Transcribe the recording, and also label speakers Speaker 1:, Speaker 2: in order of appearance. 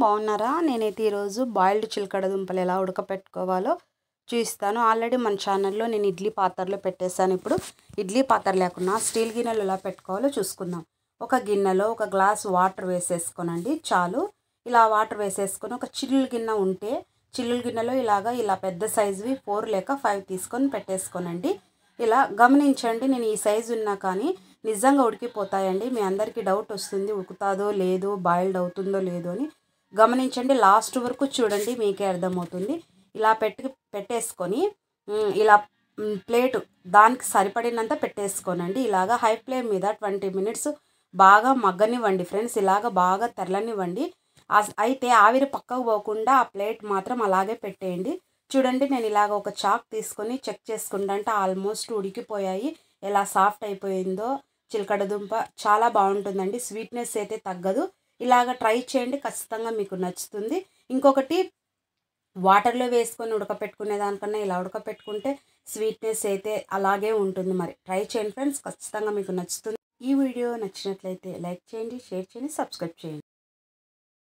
Speaker 1: బాగున్నారా? నేనైతే ఈరోజు బాయిల్డ్ చిలకడ దుంపలు ఎలా ఉడకపెట్టుకోవాలో చూపిస్తాను. ఆల్రెడీ మన ఛానల్లో నేను ఇడ్లీ పాత్రలో పెట్టేశాను. ఇప్పుడు ఇడ్లీ పాత్ర లేకుండా స్టీల్ గిన్నెలు ఎలా పెట్టుకోవాలో చూసుకుందాం. ఒక గిన్నెలో ఒక గ్లాస్ వాటర్ వేసేసుకోనండి చాలు. ఇలా వాటర్ వేసేసుకొని ఒక చిల్లుల గిన్నె ఉంటే చిల్లుల గిన్నెలో ఇలా పెద్ద సైజువి 4 లేక 5 తీసుకొని పెట్టేసుకోనండి. ఇలా గమనించండి, నేను ఈ సైజు ఉన్నా కానీ నిజంగా ఉడికిపోతాయండి. మీ అందరికీ డౌట్ వస్తుంది, ఉడుకుతుందో లేదో, బాయిల్డ్ అవుతుందో లేదో అని. గమనించండి, లాస్ట్ వరకు చూడండి, మీకే అర్థమవుతుంది. ఇలా పెట్టేసుకొని ఇలా ప్లేటు దానికి సరిపడినంత పెట్టేసుకోనండి. ఇలాగా హై ఫ్లేమ్ మీద 20 మినిట్స్ బాగా మగ్గనివ్వండి ఫ్రెండ్స్. ఇలాగ బాగా తెరలనివ్వండి. అయితే ఆవిరి పక్కకు పోకుండా ఆ ప్లేట్ మాత్రం అలాగే పెట్టేయండి. చూడండి, నేను ఇలాగ ఒక చాక్ తీసుకొని చెక్ చేసుకుంటా అంటే ఆల్మోస్ట్ ఉడికిపోయాయి. ఎలా సాఫ్ట్ అయిపోయిందో చిలకడ దుంప చాలా బాగుంటుందండి. స్వీట్నెస్ అయితే తగ్గదు. ఇలాగ ట్రై చేయండి, ఖచ్చితంగా మీకు నచ్చుతుంది. ఇంకొకటి, వాటర్లో వేసుకొని ఉడకపెట్టుకునే దానికన్నా ఇలా ఉడకపెట్టుకుంటే స్వీట్నెస్ అయితే అలాగే ఉంటుంది. మరి ట్రై చేయండి ఫ్రెండ్స్, ఖచ్చితంగా మీకు నచ్చుతుంది. ఈ వీడియో నచ్చినట్లయితే లైక్ చేయండి, షేర్ చేయండి, సబ్స్క్రైబ్ చేయండి.